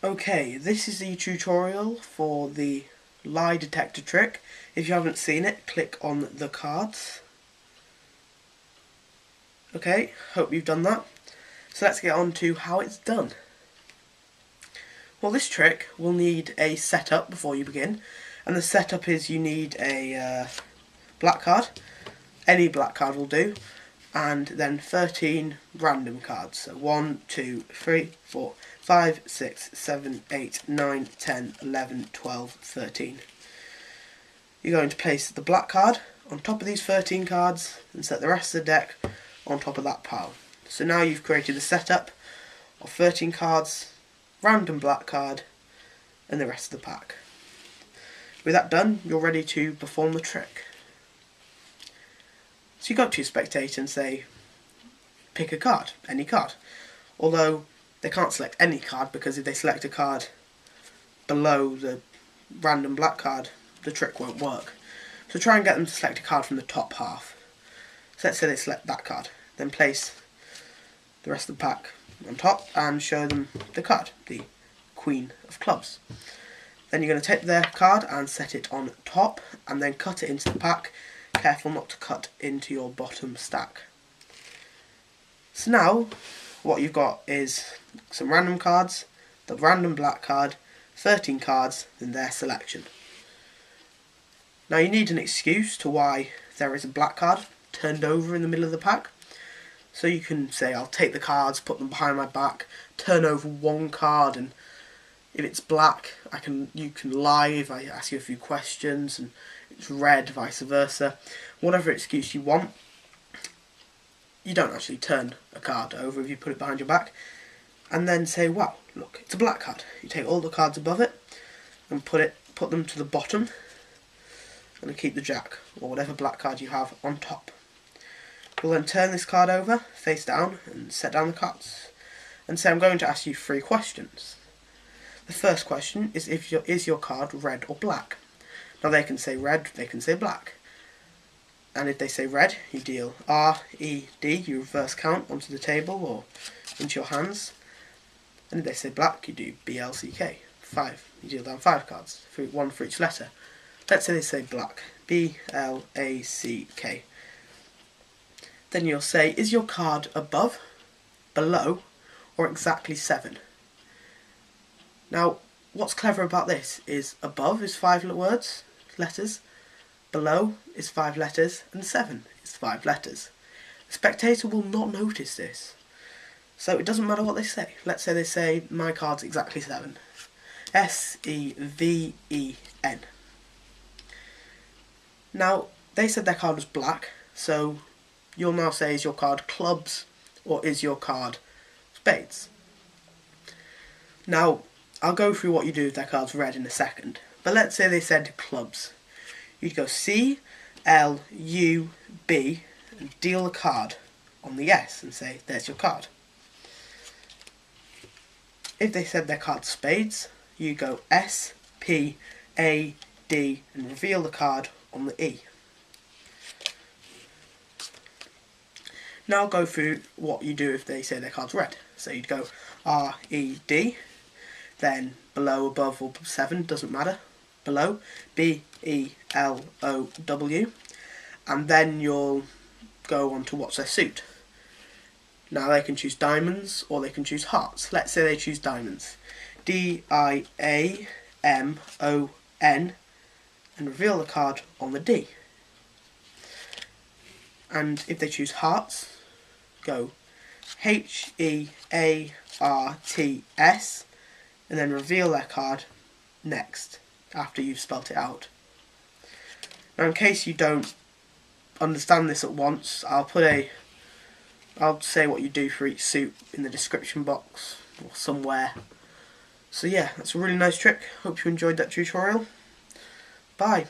Okay, this is the tutorial for the lie detector trick. If you haven't seen it, click on the cards. Okay, hope you've done that. So let's get on to how it's done. Well, this trick will need a setup before you begin, and the setup is you need a black card. Any black card will do, and then 13 random cards. So 1, 2, 3, 4, 5, 6, 7, 8, 9, 10, 11, 12, 13. You're going to place the black card on top of these 13 cards and set the rest of the deck on top of that pile. So now you've created a setup of 13 cards, random black card, and the rest of the pack. With that done, you're ready to perform the trick. So you go up to your spectator and say, pick a card, any card. Although they can't select any card, because if they select a card below the random black card, the trick won't work. So try and get them to select a card from the top half. So let's say they select that card. Then place the rest of the pack on top and show them the card, the Queen of Clubs. Then you're going to take their card and set it on top and then cut it into the pack. Careful not to cut into your bottom stack. So now what you've got is some random cards, the random black card, 13 cards, and their selection. Now you need an excuse to why there is a black card turned over in the middle of the pack. So you can say, I'll take the cards, put them behind my back, turn over one card, and if it's black, you can lie if I ask you a few questions, and it's red, vice versa. Whatever excuse you want. You don't actually turn a card over if you put it behind your back. And then say, wow, look, it's a black card. You take all the cards above it and put them to the bottom, and keep the jack, or whatever black card you have, on top. You'll then turn this card over, face down, and set down the cards. And say, I'm going to ask you 3 questions. The first question is, is your card red or black? Now they can say red, they can say black. And if they say red, you deal R, E, D, you reverse count onto the table or into your hands. And if they say black, you do B, L, C, K, 5. You deal down 5 cards, 1 for each letter. Let's say they say black, B, L, A, C, K. Then you'll say, is your card above, below, or exactly 7? Now, what's clever about this is above is 5 letters, below is 5 letters, and 7 is 5 letters. The spectator will not notice this, so it doesn't matter what they say. Let's say they say, my card's exactly 7. S-E-V-E-N. Now, they said their card was black, so you'll now say, is your card clubs, or is your card spades? Now, I'll go through what you do if their card's red in a second, but let's say they said clubs. You'd go C, L, U, B, and deal the card on the S and say, there's your card. If they said their card's spades, you go S, P, A, D, and reveal the card on the E. Now I'll go through what you do if they say their card's red. So you'd go R, E, D, then below, above, or 7, doesn't matter, below, B, E, L, O, W, and then you'll go on to what's their suit. Now they can choose diamonds or they can choose hearts. Let's say they choose diamonds. D-I-A-M-O-N, and reveal the card on the D. And if they choose hearts, go H-E-A-R-T-S, and then reveal their card next, after you've spelt it out. Now in case you don't understand this at once, I'll say what you do for each suit in the description box, or somewhere. So yeah, that's a really nice trick. Hope you enjoyed that tutorial. Bye.